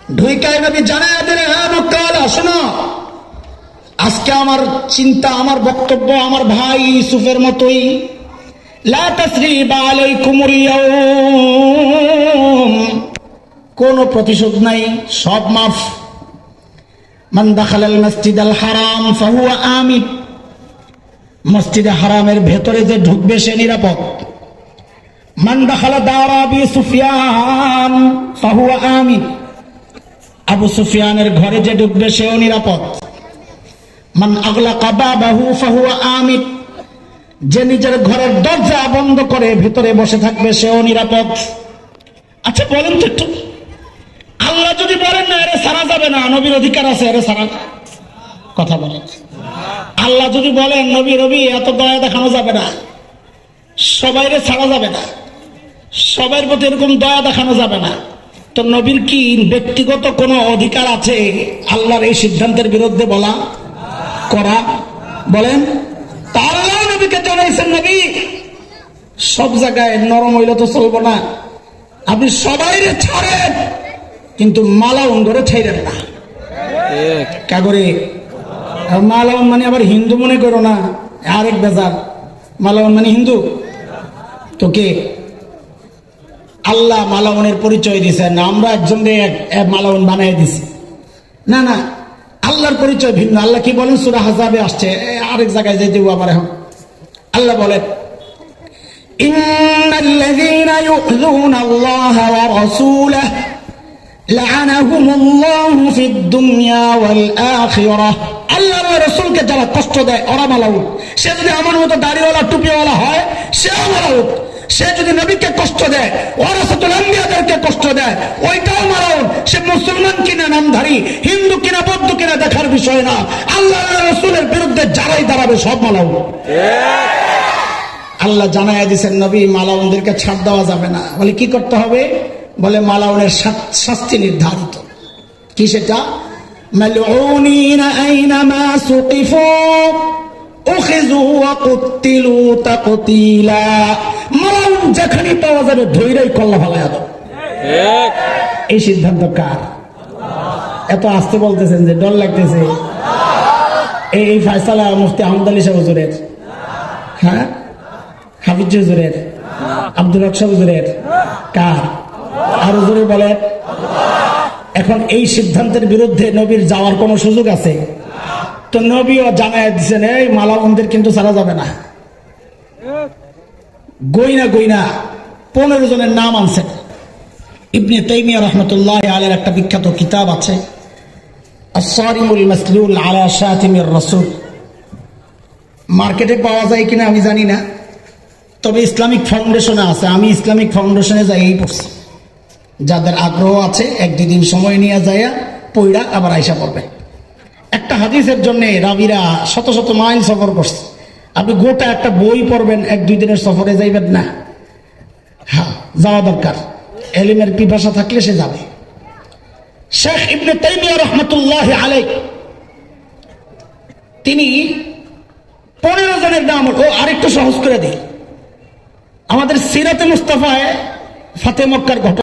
ঢুইকায় নবী জানায়া দিলেন, হ্যাঁ মক্কাওয়ালা শোনো, আজকে আমার চিন্তা, আমার বক্তব্য আমার ভাই ইউসুফের মতোই, লা তাসরিবা আলাইকুমুল ইয়াউম, কোনো প্রতিশোধ নাই, সব মাফ। মান দাখালাল মাসজিদাল হারাম ফাহুয়া আমিন, মসজিদে হারামের ভেতরে যে ঢুকবে সে নিরাপদ। মান দাখালা দার আবি সুফিয়ান ফাহুয়া আমিন, আবু সুফিয়ানের ঘরে যে ঢুকবে সেও নিরাপদ। মান আগলাকা বাবাহু ফাহুয়া আমিন, যে নিজের ঘরের দরজা বন্ধ করে ভিতরে বসে থাকবে সেও নিরাপদ। আচ্ছা বলেন তো একটু, আল্লাহ যদি বলেন না এরে সারা যাবে না, নবীর অধিকার আছে এরে সারা? কথা বলেন। আল্লাহ যদি বলেন নবী রবি এত দয়া দেখানো যাবে না, সবাইরে ছাড়া যাবে না, সবার প্রতি এরকম দয়া দেখানো যাবে না, তো নবীর কি ব্যক্তিগত কোনো অধিকার আছে আল্লাহর এই সিদ্ধান্তের বিরুদ্ধে বলা করা? বলেন। আল্লাহ নবীকে জানাইছেন, নবী সব জায়গায় নরম হইলে তো চলবো না, আপনি সবাইরে ছাড়েন কিন্তু মালাউন ধরে ছাইরেন না। কাগরে মালাউন মানে আবার হিন্দু মনে করো না, আরেক বেজার। মালাউন মানে হিন্দু তো কে? আল্লাহ মালাউনের পরিচয় দিয়েছেন, আমরা একজনকে মালাউন বানাই দিছি। না না, আল্লাহর পরিচয় ভিন্ন। আল্লাহ কি বলেন সূরা আহজাবে আসছে, আরেক জায়গায় যাইতে আবার এখন আল্লাহ বলেন, ইন্নাল্লাযীনা ইউযুনা আল্লাহা ওয়া রাসূলাহু লাআনাহুমুল্লাহু ফিদ দুনিয়া ওয়াল আখিরাহ। আল্লাহ ওয়া রাসূলকে যারা কষ্ট দেয় ওরা মালাউন। সে যদি আমার মতো দাড়িওয়ালা টুপিওয়ালা হয় সেও মালাউন। সে যদি নবীকে কষ্ট দেয়, ওয়ারাসাতুল আম্বিয়াদেরকে কষ্ট দেয়, ওইটাও মালাউন। সে মুসলমান কিনা নামধারী, হিন্দু কিনা বৌদ্ধ কিনা দেখার বিষয় না, আল্লাহ রাসূলের বিরুদ্ধে যারাই দাঁড়াবে সব মালাউন। আল্লাহ জানায়া দিয়েছেন নবী মালাউনদেরকে ছাড় দেওয়া যাবে না। বলে কি করতে হবে? বলে মালাউনের শাস্তি নির্ধারিত। কি সেটা? মালউনিনা আইনামা সুকিফু উখিযু ওয়া কুতিলু তাকতিলা। মালাউন যেখানে পাওয়া যাবে ধৈর্যই কল্লা ফেলায়া দাও। এই সিদ্ধান্ত কার? এত আস্তে বলতেছেন যে ডর লাগতেছে। এই ফয়সালা মুফতি আহমদ আলী সাহেব হুজুরের, হ্যাঁ হাফিজ হুজুরের, আব্দুল হক সাহেব হুজুরের, কার? আর হুজুরে বলে। এখন এই সিদ্ধান্তের বিরুদ্ধে নবীর যাওয়ার কোন সুযোগ আছে? তো নবীও জানায় দিচ্ছেন এই মালাউনদের কিন্তু ছাড়া যাবে না। গইনা 15 জনের নাম আনছেন। ইবনে তাইমিয়া রাহমাতুল্লাহ আলাইহির একটা বিখ্যাত কিতাব আছে, আস-সারিমুল মাসলুল আলা শাতিমির রাসূল। মার্কেটে পাওয়া যায় কিনা আমি জানি না, তবে ইসলামিক ফাউন্ডেশনে আছে। আমি ইসলামিক ফাউন্ডেশনে যাই পড়ছি। যাদের আগ্রহ আছে 1-2 দিন সময় নিয়ে যায় পড়া আবার আয়সা পড়বে। একটা হাদিসের জন্য রাবিরা শত শত মাইল সফর করছে। আপনি গোটা একটা বই পড়বেন, 1-2 দিনের সফরে যাইবেন না। হ্যাঁ, যাওয়া দরকার। এলিমের পিপাসা থাকলে সে যাবে। শেখ ইবনে তাইমিয়া রাহমাতুল্লাহি আলাইহি তিনি 15 জনের নাম আরেকটু সহজ করে দিই। আমাদের সিরাতে মুস্তাফায় ফাতে মক্কার ঘটনা